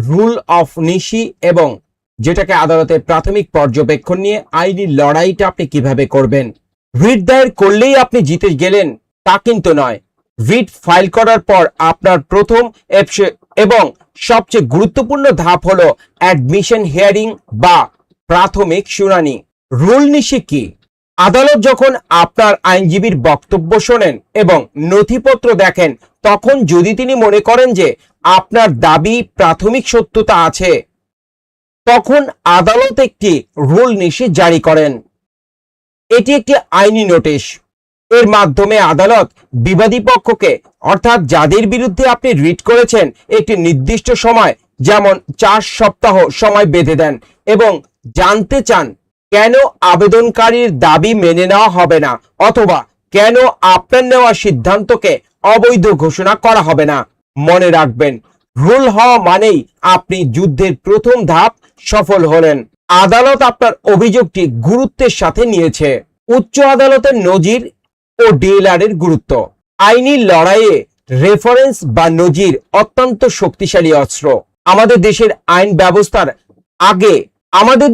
Rule of নিশি এবং যেটাকে আদালতের প্রাথমিক পর্যবেক্ষণ নিয়ে আইনি লড়াইটা আপনি কিভাবে করবেন। রিট দায়ের করলেই আপনি জিতে গেলেন তা কিন্তু নয়। রিট ফাইল করার পর আপনার প্রথম এবং সবচেয়ে গুরুত্বপূর্ণ ধাপ হলো অ্যাডমিশন হিয়ারিং বা প্রাথমিক শুনানি। রুল নিশি কি? আদালত যখন আপনার আইনজীবীর বক্তব্য শোনেন এবং নথিপত্র দেখেন, তখন যদি তিনি মনে করেন যে আপনার দাবি প্রাথমিক সত্যতা আছে, তখন আদালত একটি রুল নিশি জারি করেন। এটি একটি আইনি নোটিশ। এর মাধ্যমে আদালত বিবাদী পক্ষকে, অর্থাৎ যাদের বিরুদ্ধে আপনি রিট করেছেন, একটি নির্দিষ্ট সময়, যেমন 4 সপ্তাহ সময় বেঁধে দেন এবং জানতে চান কেন আবেদনকারীর দাবি মেনে নেওয়া হবে না অথবা কেন আপনার নেওয়া সিদ্ধান্তকে অবৈধ ঘোষণা করা হবে না। মনে রাখবেন, রুল হওয়া মানেই আপনি যুদ্ধের প্রথম ধাপ সফল হলেন। আদালত আপনার অভিযোগটি গুরুত্বের সাথে নিয়েছে। উচ্চ আদালতের নজির ও ডিএলআর এর গুরুত্ব। আইনি লড়াইয়ে রেফারেন্স বা নজির অত্যন্ত শক্তিশালী অস্ত্র। আমাদের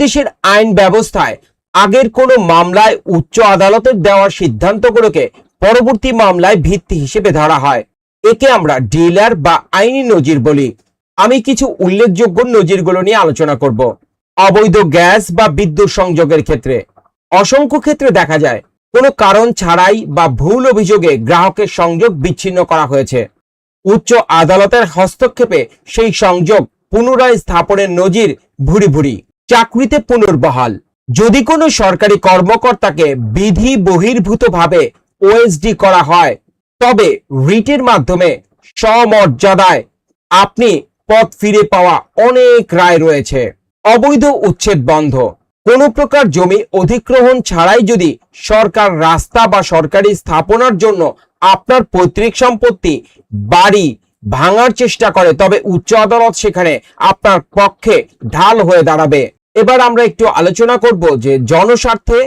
দেশের আইন ব্যবস্থায় আগের কোনো মামলায় উচ্চ আদালতের দেওয়া সিদ্ধান্তগুলোকে পরবর্তী মামলায় ভিত্তি হিসেবে ধরা হয়। একে আমরা ডিএলআর বা আইনি নজির বলি। আমি কিছু উল্লেখযোগ্য নজিরগুলো নিয়ে আলোচনা করব। অবৈধ গ্যাস বা বিদ্যুৎ সংযোগের ক্ষেত্রে অসংখ্য ক্ষেত্রে দেখা যায় কোনো কারণ ছাড়াই বা ভুল অভিযোগে গ্রাহকের সংযোগ বিচ্ছিন্ন করা হয়েছে। উচ্চ আদালতের হস্তক্ষেপে সেই সংযোগ পুনরায় স্থাপনের নজির ভুরি ভুরি। চাকরিতে পুনর্বহাল। যদি কোনো সরকারি কর্মকর্তাকে বিধি বহির্ভূতভাবে ওএসডি করা হয়, তবে রিটের মাধ্যমে সমর্যাদায় আপনি পদ ফিরে পাওয়া অনেক রায় রয়েছে। অবৈধ উচ্ছেদ বন্ধ। কোনো প্রকার জমি অধিগ্রহণ ছাড়াই যদি সরকার রাস্তা বা সরকারি স্থাপনার জন্য আপনার পৈতৃক সম্পত্তি, বাড়ি ভাঙার চেষ্টা করে, তবে উচ্চ আদালত সেখানে আপনার পক্ষে ঢাল হয়ে দাঁড়াবে। এবার আমরা একটু আলোচনা করব যে জনস্বার্থে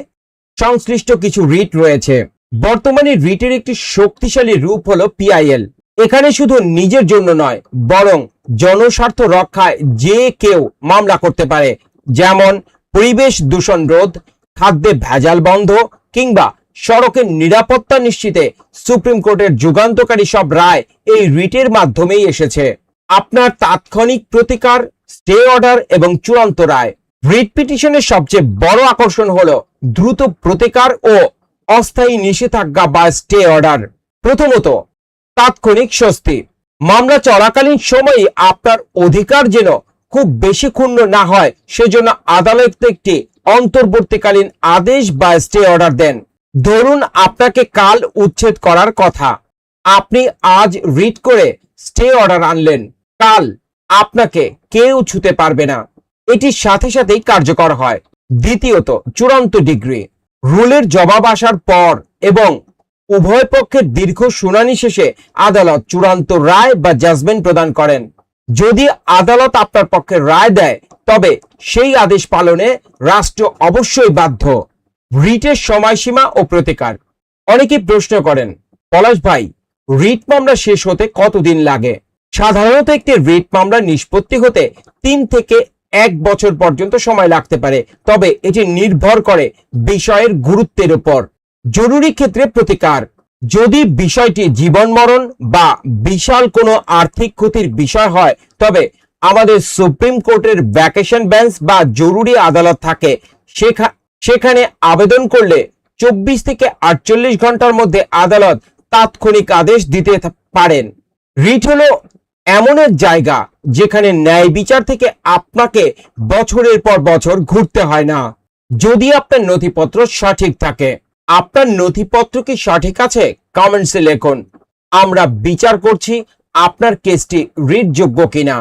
সংশ্লিষ্ট কিছু রিট রয়েছে। বর্তমানে রিটের একটি শক্তিশালী রূপ হলো পিআইএল। এখানে শুধু নিজের জন্য নয়, বরং জনস্বার্থ রক্ষায় যে কেউ মামলা করতে পারে, যেমন পরিবেশ দূষণ রোধ, খাদ্যে ভেজাল বন্ধ কিংবা সড়কের নিরাপত্তা নিশ্চিতে সুপ্রিম কোর্টের যুগান্তকারী সব রায় এই রিটের মাধ্যমেই এসেছে। আপনার তাৎক্ষণিক প্রতিকার, স্টে অর্ডার এবং চূড়ান্ত রায়। রিট পিটিশনের সবচেয়ে বড় আকর্ষণ হলো দ্রুত প্রতিকার ও অস্থায়ী নিষেধাজ্ঞা বা স্টে অর্ডার। প্রথমত, তাৎক্ষণিক স্বস্তি। মামলা চলাকালীন সময়ই আপনার অধিকার যেন খুব বেশি ক্ষুণ্ণ না হয়, সেজন্য আদালত একটি অন্তর্বর্তীকালীন আদেশ বা স্টে অর্ডার দেন। ধরুন আপনাকে কাল উচ্ছেদ করার কথা, আপনি আজ রিট করে স্টে অর্ডার আনলেন, কাল আপনাকে কেউ ছুতে পারবে না। এটির সাথে সাথেই কার্যকর হয়। দ্বিতীয়ত, চূড়ান্ত ডিগ্রি। রুলের জবাব আসার পর এবং উভয় পক্ষের দীর্ঘ শুনানি শেষে আদালত চূড়ান্ত রায় বা জাজমেন্ট প্রদান করেন। যদি আদালত আপনার পক্ষে রায় দেয়, তবে সেই আদেশ পালনে রাষ্ট্র অবশ্যই বাধ্য। রিটের সময়সীমা ও প্রতিকার। অনেকে প্রশ্ন করেন, পলাশ ভাই, রিট মামলা শেষ হতে কতদিন লাগে? সাধারণত একটি রিট মামলা নিষ্পত্তি হতে 3 থেকে 1 বছর পর্যন্ত সময় লাগতে পারে, তবে এটি নির্ভর করে বিষয়ের গুরুত্বের উপর। জরুরি ক্ষেত্রে প্রতিকার। যদি বিষয়টি জীবন মরণ বা বিশাল কোনো আর্থিক ক্ষতির বিষয় হয়, তবে আমাদের সুপ্রিম কোর্টের ভ্যাকেশন বেঞ্চ বা জরুরি আদালত থাকে। সেখানে আবেদন করলে 24 থেকে 48 ঘন্টার মধ্যে আদালত তাৎক্ষণিক আদেশ দিতে পারেন। রিট হলো এমন এক জায়গা যেখানে ন্যায় বিচার থেকে আপনাকে বছরের পর বছর ঘুরতে হয় না, যদি আপনার নথিপত্র সঠিক থাকে। আপনার নথিপত্র কি সঠিক আছে? কমেন্টসে লিখুন। আমরা বিচার করছি আপনার কেসটি রিট যোগ্য কিনা।